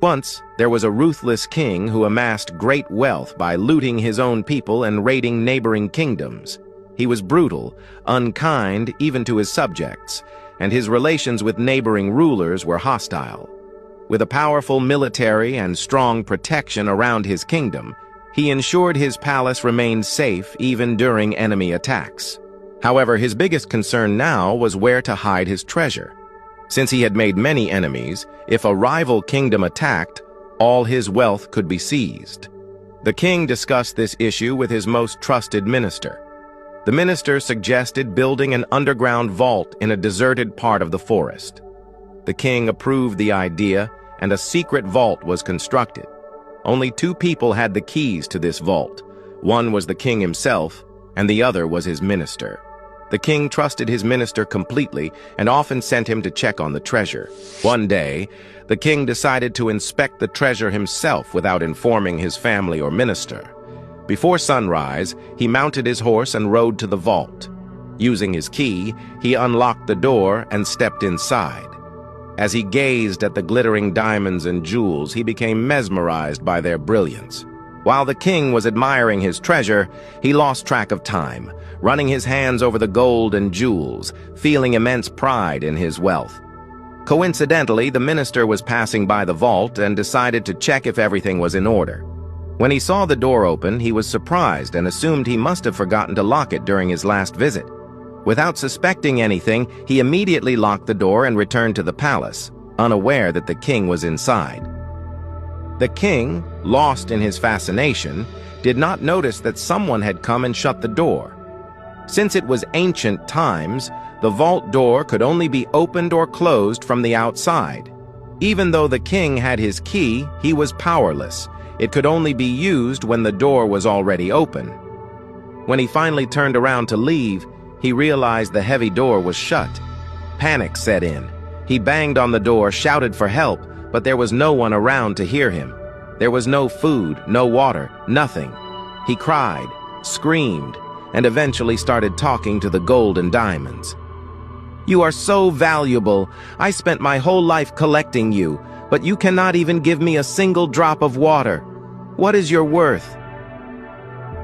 Once, there was a ruthless king who amassed great wealth by looting his own people and raiding neighboring kingdoms. He was brutal, unkind even to his subjects, and his relations with neighboring rulers were hostile. With a powerful military and strong protection around his kingdom, he ensured his palace remained safe even during enemy attacks. However, his biggest concern now was where to hide his treasure. Since he had made many enemies, if a rival kingdom attacked, all his wealth could be seized. The king discussed this issue with his most trusted minister. The minister suggested building an underground vault in a deserted part of the forest. The king approved the idea, and a secret vault was constructed. Only 2 people had the keys to this vault. One was the king himself, and the other was his minister. The king trusted his minister completely and often sent him to check on the treasure. One day, the king decided to inspect the treasure himself without informing his family or minister. Before sunrise, he mounted his horse and rode to the vault. Using his key, he unlocked the door and stepped inside. As he gazed at the glittering diamonds and jewels, he became mesmerized by their brilliance. While the king was admiring his treasure, he lost track of time, running his hands over the gold and jewels, feeling immense pride in his wealth. Coincidentally, the minister was passing by the vault and decided to check if everything was in order. When he saw the door open, he was surprised and assumed he must have forgotten to lock it during his last visit. Without suspecting anything, he immediately locked the door and returned to the palace, unaware that the king was inside. The king, lost in his fascination, did not notice that someone had come and shut the door. Since it was ancient times, the vault door could only be opened or closed from the outside. Even though the king had his key, he was powerless. It could only be used when the door was already open. When he finally turned around to leave, he realized the heavy door was shut. Panic set in. He banged on the door, shouted for help, but there was no one around to hear him. There was no food, no water, nothing. He cried, screamed, and eventually started talking to the gold and diamonds. "You are so valuable. I spent my whole life collecting you, but you cannot even give me a single drop of water. What is your worth?"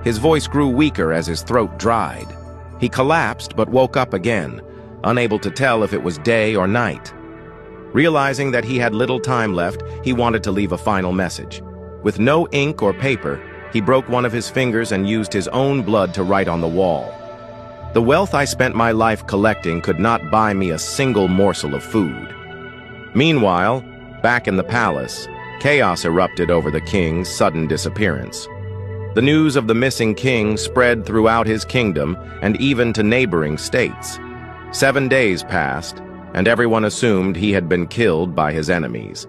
His voice grew weaker as his throat dried. He collapsed but woke up again, unable to tell if it was day or night. Realizing that he had little time left, he wanted to leave a final message. With no ink or paper, he broke one of his fingers and used his own blood to write on the wall. "The wealth I spent my life collecting could not buy me a single morsel of food." Meanwhile, back in the palace, chaos erupted over the king's sudden disappearance. The news of the missing king spread throughout his kingdom and even to neighboring states. 7 days passed, and everyone assumed he had been killed by his enemies.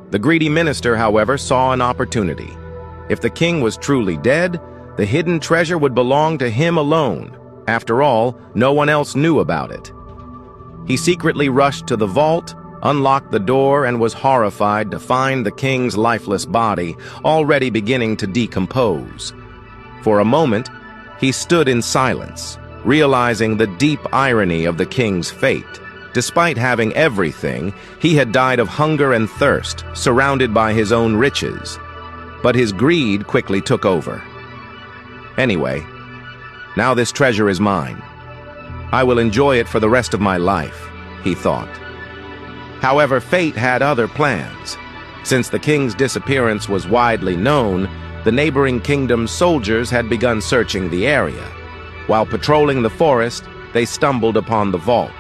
The greedy minister, however, saw an opportunity. If the king was truly dead, the hidden treasure would belong to him alone. After all, no one else knew about it. He secretly rushed to the vault, unlocked the door, and was horrified to find the king's lifeless body already beginning to decompose. For a moment, he stood in silence, realizing the deep irony of the king's fate. Despite having everything, he had died of hunger and thirst, surrounded by his own riches. But his greed quickly took over. Anyway, now this treasure is mine. I will enjoy it for the rest of my life, he thought. However, fate had other plans. Since the king's disappearance was widely known, the neighboring kingdom's soldiers had begun searching the area. While patrolling the forest, they stumbled upon the vault.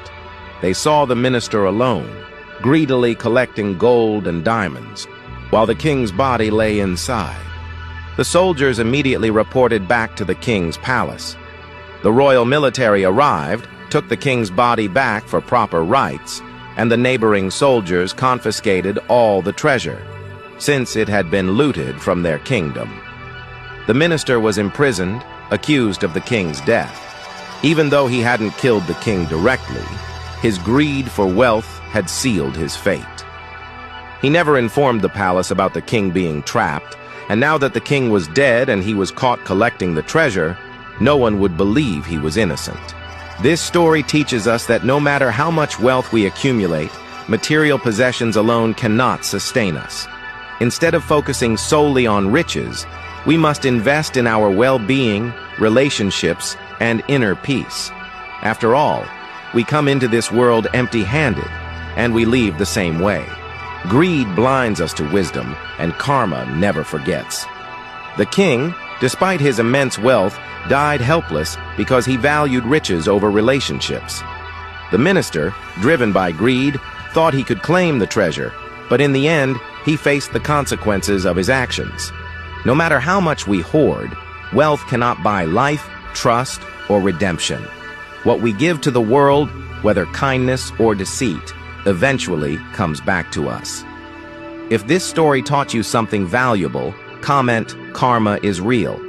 They saw the minister alone, greedily collecting gold and diamonds, while the king's body lay inside. The soldiers immediately reported back to the king's palace. The royal military arrived, took the king's body back for proper rites, and the neighboring soldiers confiscated all the treasure, since it had been looted from their kingdom. The minister was imprisoned, accused of the king's death. Even though he hadn't killed the king directly, his greed for wealth had sealed his fate. He never informed the palace about the king being trapped, and now that the king was dead and he was caught collecting the treasure, no one would believe he was innocent. This story teaches us that no matter how much wealth we accumulate, material possessions alone cannot sustain us. Instead of focusing solely on riches, we must invest in our well-being, relationships, and inner peace. After all, we come into this world empty-handed, and we leave the same way. Greed blinds us to wisdom, and karma never forgets. The king, despite his immense wealth, died helpless because he valued riches over relationships. The minister, driven by greed, thought he could claim the treasure, but in the end, he faced the consequences of his actions. No matter how much we hoard, wealth cannot buy life, trust, or redemption. What we give to the world, whether kindness or deceit, eventually comes back to us. If this story taught you something valuable, comment, "Karma is real."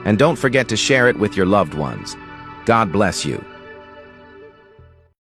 And don't forget to share it with your loved ones. God bless you.